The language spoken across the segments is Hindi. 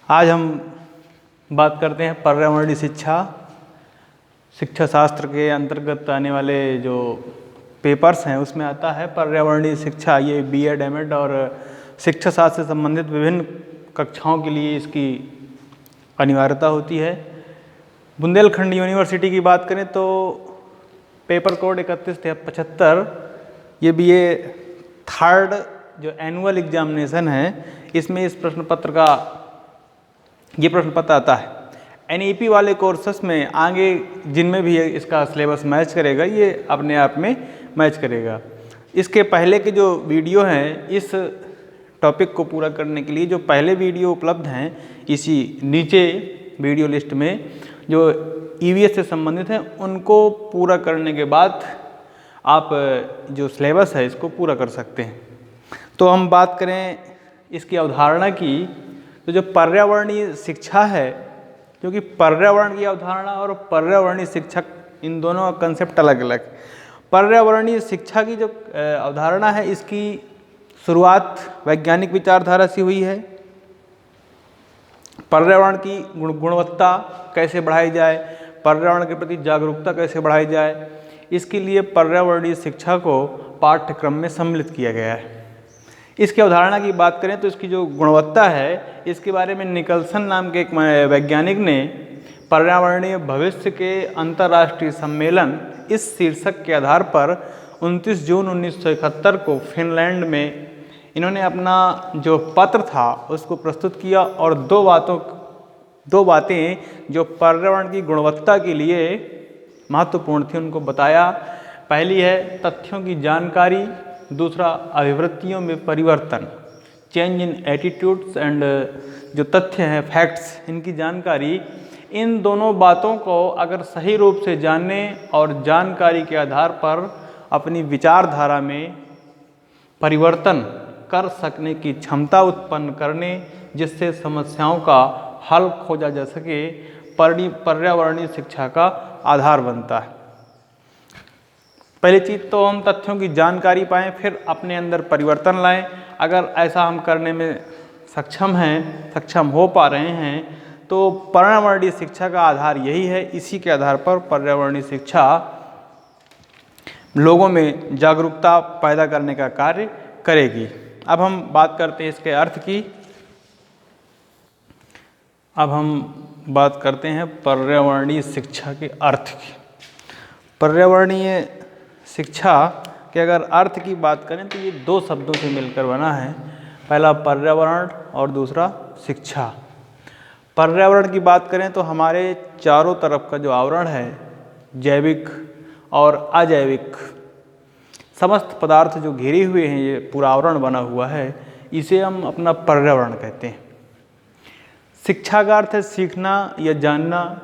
आज हम बात करते हैं पर्यावरणीय शिक्षा। शिक्षा शास्त्र के अंतर्गत आने वाले जो पेपर्स हैं उसमें आता है पर्यावरणीय शिक्षा। ये बीएड, एमएड और शिक्षा शास्त्र से संबंधित विभिन्न कक्षाओं के लिए इसकी अनिवार्यता होती है। बुंदेलखंड यूनिवर्सिटी की बात करें तो पेपर कोड 3175 ये बीए थर्ड जो एनुअल एग्जामिनेशन है इसमें इस प्रश्न पत्र का ये प्रश्न पत्र आता है। एनईपी वाले कोर्सेस में आगे जिनमें भी इसका सिलेबस मैच करेगा ये अपने आप में मैच करेगा। इसके पहले के जो वीडियो हैं इस टॉपिक को पूरा करने के लिए जो पहले वीडियो उपलब्ध हैं इसी नीचे वीडियो लिस्ट में जो ईवीएस से संबंधित हैं उनको पूरा करने के बाद आप जो सिलेबस है इसको पूरा कर सकते हैं। तो हम बात करें इसकी अवधारणा की तो जो पर्यावरणीय शिक्षा है, क्योंकि पर्यावरण की अवधारणा और पर्यावरणीय शिक्षा इन दोनों का कंसेप्ट अलग अलग। पर्यावरणीय शिक्षा की जो अवधारणा है इसकी शुरुआत वैज्ञानिक विचारधारा से हुई है। पर्यावरण की गुणवत्ता कैसे बढ़ाई जाए, पर्यावरण के प्रति जागरूकता कैसे बढ़ाई जाए, इसके लिए पर्यावरणीय शिक्षा को पाठ्यक्रम में सम्मिलित किया गया है। इसकी अवधारणा की बात करें तो इसकी जो गुणवत्ता है इसके बारे में निकलसन नाम के एक वैज्ञानिक ने पर्यावरणीय भविष्य के अंतर्राष्ट्रीय सम्मेलन इस शीर्षक के आधार पर 29 जून 1971 को फिनलैंड में इन्होंने अपना जो पत्र था उसको प्रस्तुत किया और दो बातें जो पर्यावरण की गुणवत्ता के लिए महत्वपूर्ण थी उनको बताया। पहली है तथ्यों की जानकारी, दूसरा अभिवृत्तियों में परिवर्तन, चेंज इन एटीट्यूड्स एंड जो तथ्य हैं फैक्ट्स इनकी जानकारी। इन दोनों बातों को अगर सही रूप से जानने और जानकारी के आधार पर अपनी विचारधारा में परिवर्तन कर सकने की क्षमता उत्पन्न करने जिससे समस्याओं का हल खोजा जा सके, पर्यावरणीय शिक्षा का आधार बनता है। पहली चीज़ तो हम तथ्यों की जानकारी पाएँ, फिर अपने अंदर परिवर्तन लाएं। अगर ऐसा हम करने में सक्षम हो पा रहे हैं तो पर्यावरणीय शिक्षा का आधार यही है। इसी के आधार पर पर्यावरणीय शिक्षा लोगों में जागरूकता पैदा करने का कार्य करेगी। अब हम बात करते हैं इसके अर्थ की। अब हम बात करते हैं पर्यावरणीय शिक्षा के अर्थ की। पर्यावरणीय शिक्षा के अगर अर्थ की बात करें तो ये दो शब्दों से मिलकर बना है, पहला पर्यावरण और दूसरा शिक्षा। पर्यावरण की बात करें तो हमारे चारों तरफ का जो आवरण है, जैविक और अजैविक समस्त पदार्थ जो घिरे हुए हैं, ये पूरा आवरण बना हुआ है, इसे हम अपना पर्यावरण कहते हैं। शिक्षा का अर्थ है सीखना या जानना।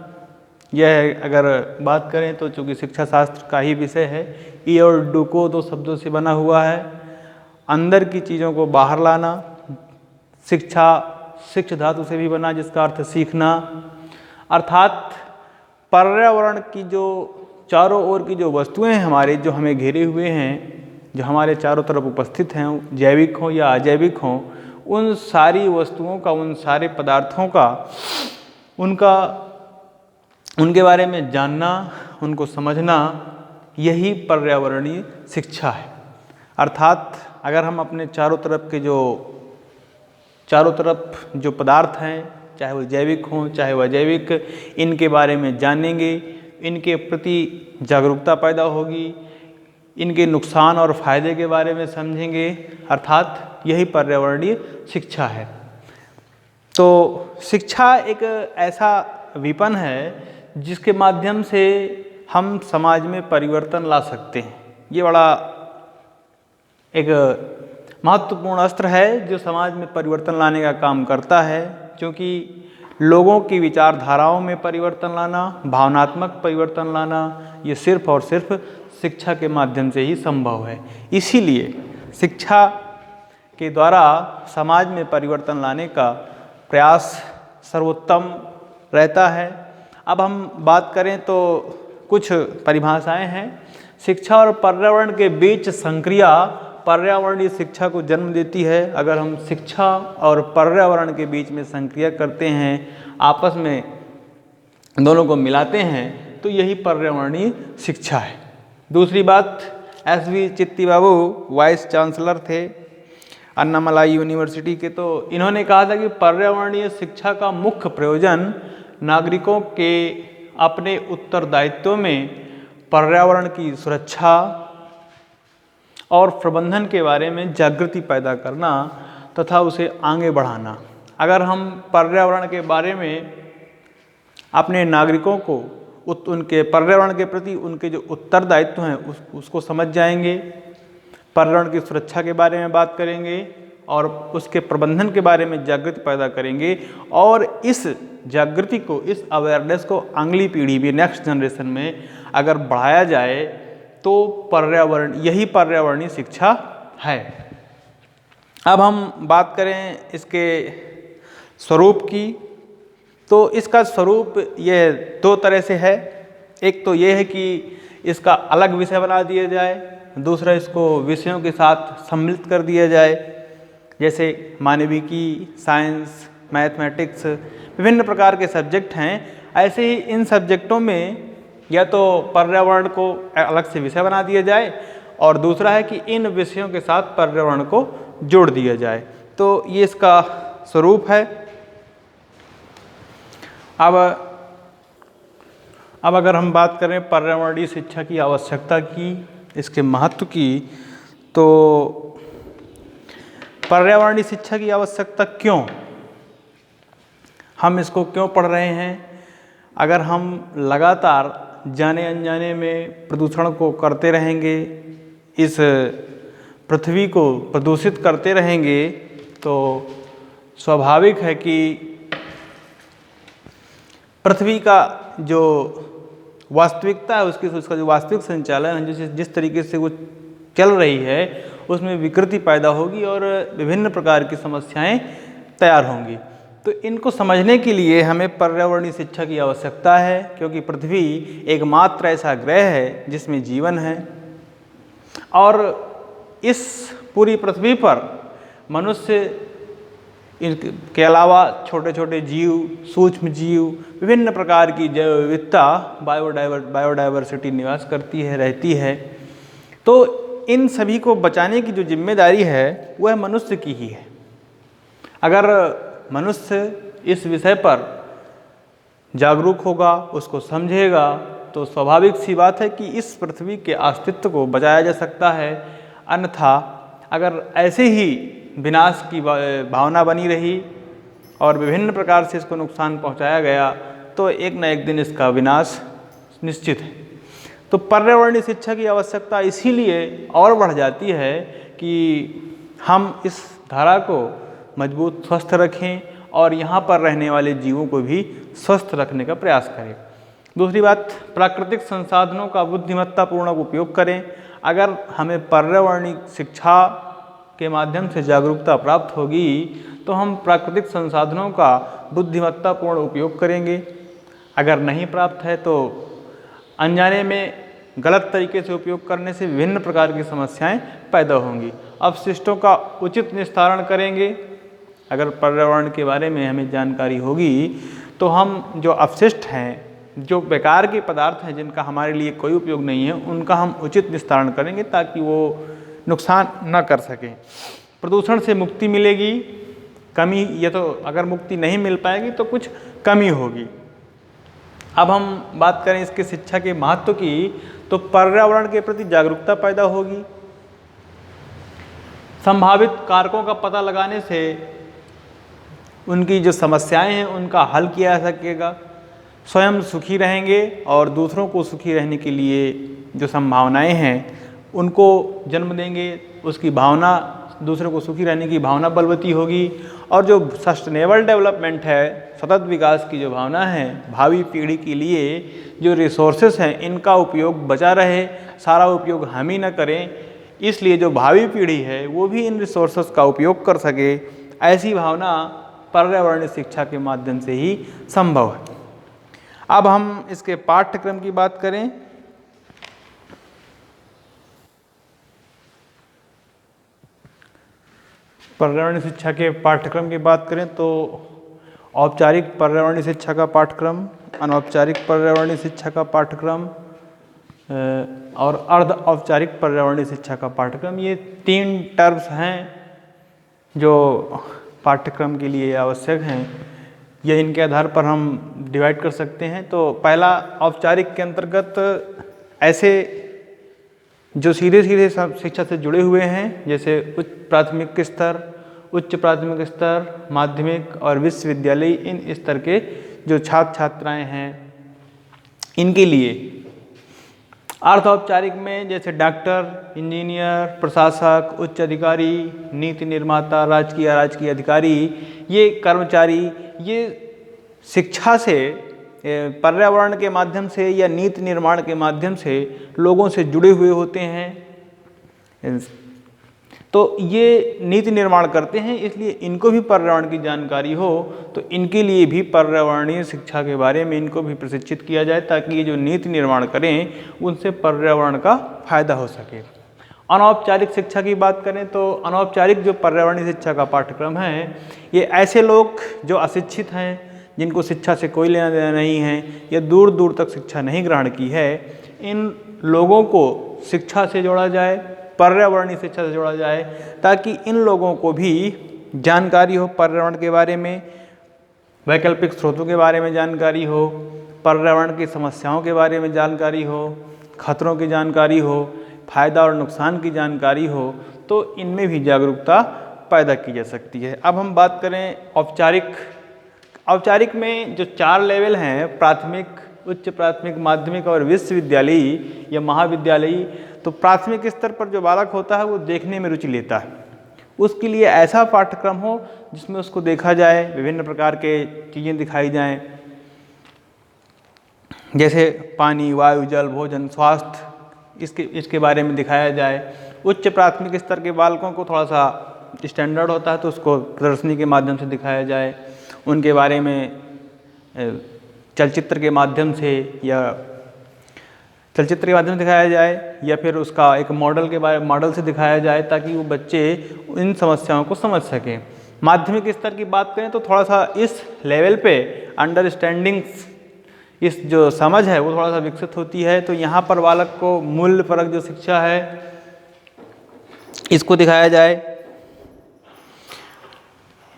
यह अगर बात करें तो चूँकि शिक्षा शास्त्र का ही विषय है, ई और डूको दो शब्दों से बना हुआ है। अंदर की चीज़ों को बाहर लाना। शिक्षा शिक्ष धातु से भी बना जिसका अर्थ सीखना। अर्थात पर्यावरण की जो चारों ओर की जो वस्तुएं हैं हमारे, जो हमें घेरे हुए हैं, जो हमारे चारों तरफ उपस्थित हैं, जैविक हों या अजैविक हों, उन सारी वस्तुओं का, उन सारे पदार्थों का, उनके बारे में जानना, उनको समझना, यही पर्यावरणीय शिक्षा है। अर्थात अगर हम अपने चारों तरफ जो पदार्थ हैं, चाहे वो जैविक हों चाहे वो अजैविक, इनके बारे में जानेंगे, इनके प्रति जागरूकता पैदा होगी, इनके नुकसान और फायदे के बारे में समझेंगे। अर्थात यही पर्यावरणीय शिक्षा है। तो शिक्षा एक ऐसा विपन है जिसके माध्यम से हम समाज में परिवर्तन ला सकते हैं। ये बड़ा एक महत्वपूर्ण अस्त्र है जो समाज में परिवर्तन लाने का काम करता है, क्योंकि लोगों की विचारधाराओं में परिवर्तन लाना, भावनात्मक परिवर्तन लाना, ये सिर्फ और सिर्फ शिक्षा के माध्यम से ही संभव है। इसीलिए शिक्षा के द्वारा समाज में परिवर्तन लाने का प्रयास सर्वोत्तम रहता है। अब हम बात करें तो कुछ परिभाषाएं हैं। शिक्षा और पर्यावरण के बीच संक्रिया पर्यावरणीय शिक्षा को जन्म देती है। अगर हम शिक्षा और पर्यावरण के बीच में संक्रिया करते हैं, आपस में दोनों को मिलाते हैं, तो यही पर्यावरणीय शिक्षा है। दूसरी बात, एस.वी. चित्ती बाबू वाइस चांसलर थे अन्नामलाई यूनिवर्सिटी के, तो इन्होंने कहा था कि पर्यावरणीय शिक्षा का मुख्य प्रयोजन नागरिकों के अपने उत्तरदायित्व में पर्यावरण की सुरक्षा और प्रबंधन के बारे में जागृति पैदा करना तथा उसे आगे बढ़ाना। अगर हम पर्यावरण के बारे में अपने नागरिकों को उनके पर्यावरण के प्रति उनके जो उत्तरदायित्व हैं उसको समझ जाएंगे, पर्यावरण की सुरक्षा के बारे में बात करेंगे और उसके प्रबंधन के बारे में जागृति पैदा करेंगे, और इस जागृति को, इस अवेयरनेस को अगली पीढ़ी में, नेक्स्ट जनरेशन में अगर बढ़ाया जाए तो यही पर्यावरणीय शिक्षा है। अब हम बात करें इसके स्वरूप की, तो इसका स्वरूप यह दो तरह से है। एक तो ये है कि इसका अलग विषय बना दिया जाए, दूसरा इसको विषयों के साथ सम्मिलित कर दिया जाए, जैसे मानविकी, साइंस, मैथमेटिक्स, विभिन्न प्रकार के सब्जेक्ट हैं। ऐसे ही इन सब्जेक्टों में या तो पर्यावरण को अलग से विषय बना दिया जाए, और दूसरा है कि इन विषयों के साथ पर्यावरण को जोड़ दिया जाए। तो ये इसका स्वरूप है। अब अगर हम बात करें पर्यावरणीय शिक्षा की आवश्यकता की, इसके महत्व की, तो पर्यावरणीय शिक्षा की आवश्यकता क्यों, हम इसको क्यों पढ़ रहे हैं? अगर हम लगातार जाने अनजाने में प्रदूषण को करते रहेंगे, इस पृथ्वी को प्रदूषित करते रहेंगे, तो स्वाभाविक है कि पृथ्वी का जो वास्तविकता है, उसका जो वास्तविक संचालन है, जिस तरीके से वो चल रही है, उसमें विकृति पैदा होगी और विभिन्न प्रकार की समस्याएं तैयार होंगी। तो इनको समझने के लिए हमें पर्यावरणीय शिक्षा की आवश्यकता है, क्योंकि पृथ्वी एकमात्र ऐसा ग्रह है जिसमें जीवन है, और इस पूरी पृथ्वी पर मनुष्य के अलावा छोटे छोटे जीव, सूक्ष्म जीव, विभिन्न प्रकार की जैव विविधता, बायोडाइवर्सिटी निवास करती है, रहती है। तो इन सभी को बचाने की जो जिम्मेदारी है वह मनुष्य की ही है। अगर मनुष्य इस विषय पर जागरूक होगा, उसको समझेगा, तो स्वाभाविक सी बात है कि इस पृथ्वी के अस्तित्व को बचाया जा सकता है। अन्यथा अगर ऐसे ही विनाश की भावना बनी रही और विभिन्न प्रकार से इसको नुकसान पहुंचाया गया, तो एक न एक दिन इसका विनाश निश्चित है। तो पर्यावरणीय शिक्षा की आवश्यकता इसीलिए और बढ़ जाती है कि हम इस धारा को मजबूत, स्वस्थ रखें और यहाँ पर रहने वाले जीवों को भी स्वस्थ रखने का प्रयास करें। दूसरी बात, प्राकृतिक संसाधनों का बुद्धिमत्तापूर्ण उपयोग करें। अगर हमें पर्यावरणीय शिक्षा के माध्यम से जागरूकता प्राप्त होगी तो हम प्राकृतिक संसाधनों का बुद्धिमत्तापूर्ण उपयोग करेंगे। अगर नहीं प्राप्त है तो अनजाने में गलत तरीके से उपयोग करने से विभिन्न प्रकार की समस्याएं पैदा होंगी। अपशिष्टों का उचित निस्तारण करेंगे। अगर पर्यावरण के बारे में हमें जानकारी होगी तो हम जो अपशिष्ट हैं, जो बेकार के पदार्थ हैं जिनका हमारे लिए कोई उपयोग नहीं है, उनका हम उचित निस्तारण करेंगे ताकि वो नुकसान न कर सकें। प्रदूषण से मुक्ति मिलेगी, कमी, ये तो अगर मुक्ति नहीं मिल पाएगी तो कुछ कमी होगी। अब हम बात करें इसके शिक्षा के महत्व की, तो पर्यावरण के प्रति जागरूकता पैदा होगी। संभावित कारकों का पता लगाने से उनकी जो समस्याएं हैं उनका हल किया जा सकेगा। स्वयं सुखी रहेंगे और दूसरों को सुखी रहने के लिए जो संभावनाएं हैं उनको जन्म देंगे। उसकी भावना, दूसरों को सुखी रहने की भावना बलवती होगी। और जो सस्टेनेबल डेवलपमेंट है, सतत विकास की जो भावना है, भावी पीढ़ी के लिए जो रिसोर्सेस हैं इनका उपयोग बचा रहे, सारा उपयोग हम ही न करें, इसलिए जो भावी पीढ़ी है वो भी इन रिसोर्सेस का उपयोग कर सके, ऐसी भावना पर्यावरणीय शिक्षा के माध्यम से ही संभव है। अब हम इसके पाठ्यक्रम की बात करें पर्यावरणीय शिक्षा के पाठ्यक्रम की बात करें तो औपचारिक पर्यावरणीय शिक्षा का पाठ्यक्रम, अनौपचारिक पर्यावरणीय शिक्षा का पाठ्यक्रम और अर्ध औपचारिक पर्यावरणीय शिक्षा का पाठ्यक्रम, ये 3 टर्म्स हैं जो पाठ्यक्रम के लिए आवश्यक हैं। ये इनके आधार पर हम डिवाइड कर सकते हैं। तो पहला औपचारिक के अंतर्गत ऐसे जो सीधे सीधे शिक्षा से जुड़े हुए हैं, जैसे उच्च प्राथमिक स्तर, उच्च प्राथमिक स्तर, माध्यमिक और विश्वविद्यालय, इन स्तर के जो छात्र छात्राएं हैं इनके लिए। अर्ध औपचारिक में जैसे डॉक्टर, इंजीनियर, प्रशासक, उच्च अधिकारी, नीति निर्माता, राजकीय अराजकीय अधिकारी, ये कर्मचारी ये शिक्षा से, पर्यावरण के माध्यम से या नीति निर्माण के माध्यम से लोगों से जुड़े हुए होते हैं। तो ये नीति निर्माण करते हैं, इसलिए इनको भी पर्यावरण की जानकारी हो, तो इनके लिए भी पर्यावरणीय शिक्षा के बारे में इनको भी प्रशिक्षित किया जाए, ताकि ये जो नीति निर्माण करें उनसे पर्यावरण का फायदा हो सके। अनौपचारिक शिक्षा की बात करें तो अनौपचारिक जो पर्यावरणीय शिक्षा का पाठ्यक्रम है, ये ऐसे लोग जो अशिक्षित हैं, जिनको शिक्षा से कोई लेना देना नहीं है या दूर दूर तक शिक्षा नहीं ग्रहण की है, इन लोगों को शिक्षा से जोड़ा जाए, पर्यावरणीय शिक्षा से जोड़ा जाए, ताकि इन लोगों को भी जानकारी हो पर्यावरण के बारे में, वैकल्पिक स्रोतों के बारे में जानकारी हो, पर्यावरण की समस्याओं के बारे में जानकारी हो, खतरों की जानकारी हो, फायदा और नुकसान की जानकारी हो, तो इनमें भी जागरूकता पैदा की जा सकती है। अब हम बात करें औपचारिक में जो 4 लेवल हैं, प्राथमिक, उच्च प्राथमिक, माध्यमिक और विश्वविद्यालयी या महाविद्यालयी। तो प्राथमिक स्तर पर जो बालक होता है वो देखने में रुचि लेता है, उसके लिए ऐसा पाठ्यक्रम हो जिसमें उसको देखा जाए, विभिन्न प्रकार के चीज़ें दिखाई जाएं, जैसे पानी, वायु, जल, भोजन, स्वास्थ्य, इसके बारे में दिखाया जाए। उच्च प्राथमिक स्तर के बालकों को थोड़ा सा स्टैंडर्ड होता है, तो उसको प्रदर्शनी के माध्यम से दिखाया जाए, उनके बारे में चलचित्र के माध्यम से दिखाया जाए, या फिर उसका एक मॉडल से दिखाया जाए, ताकि वो बच्चे इन समस्याओं को समझ सकें। माध्यमिक स्तर की बात करें तो थोड़ा सा इस लेवल पे अंडरस्टैंडिंग्स, इस जो समझ है वो थोड़ा सा विकसित होती है। तो यहाँ पर बालक को मूल्य परक जो शिक्षा है इसको दिखाया जाए,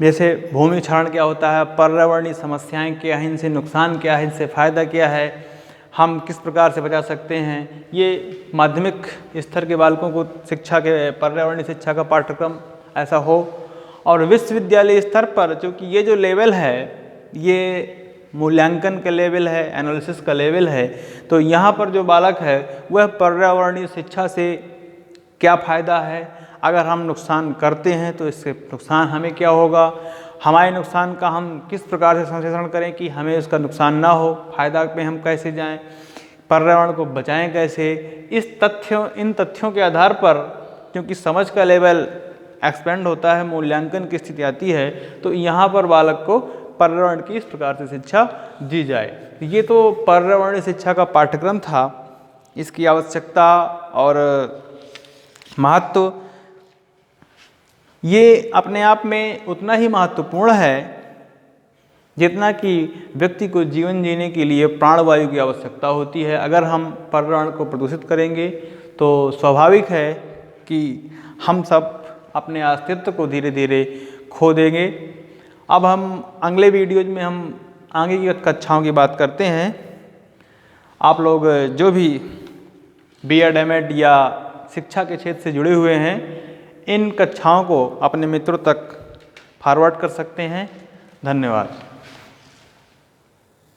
जैसे भूमि क्षरण क्या होता है, पर्यावरणीय समस्याएं क्या हैं, इनसे नुकसान क्या है, इनसे फ़ायदा क्या है, हम किस प्रकार से बचा सकते हैं। ये माध्यमिक स्तर के बालकों को शिक्षा के पर्यावरणीय शिक्षा का पाठ्यक्रम ऐसा हो। और विश्वविद्यालय स्तर पर चूँकि ये जो लेवल है ये मूल्यांकन का लेवल है, एनालिसिस का लेवल है, तो यहाँ पर जो बालक है वह पर्यावरणीय शिक्षा से क्या फ़ायदा है, अगर हम नुकसान करते हैं तो इससे नुकसान हमें क्या होगा, हमारे नुकसान का हम किस प्रकार से संश्लेषण करें कि हमें उसका नुकसान ना हो, फायदा पे हम कैसे जाएं, पर्यावरण को बचाएं कैसे। इन तथ्यों के आधार पर, क्योंकि समझ का लेवल एक्सपेंड होता है, मूल्यांकन की स्थिति आती है, तो यहाँ पर बालक को पर्यावरण की इस प्रकार से शिक्षा दी जाए। ये तो पर्यावरणीय शिक्षा का पाठ्यक्रम था, इसकी आवश्यकता और महत्व ये अपने आप में उतना ही महत्वपूर्ण है जितना कि व्यक्ति को जीवन जीने के लिए प्राणवायु की आवश्यकता होती है। अगर हम पर्यावरण को प्रदूषित करेंगे तो स्वाभाविक है कि हम सब अपने अस्तित्व को धीरे धीरे खो देंगे। अब हम अगले वीडियोज में हम आगे की कक्षाओं की बात करते हैं। आप लोग जो भी B.Ed, M.Ed या शिक्षा के क्षेत्र से जुड़े हुए हैं, इन कक्षाओं को अपने मित्रों तक फॉरवर्ड कर सकते हैं। धन्यवाद।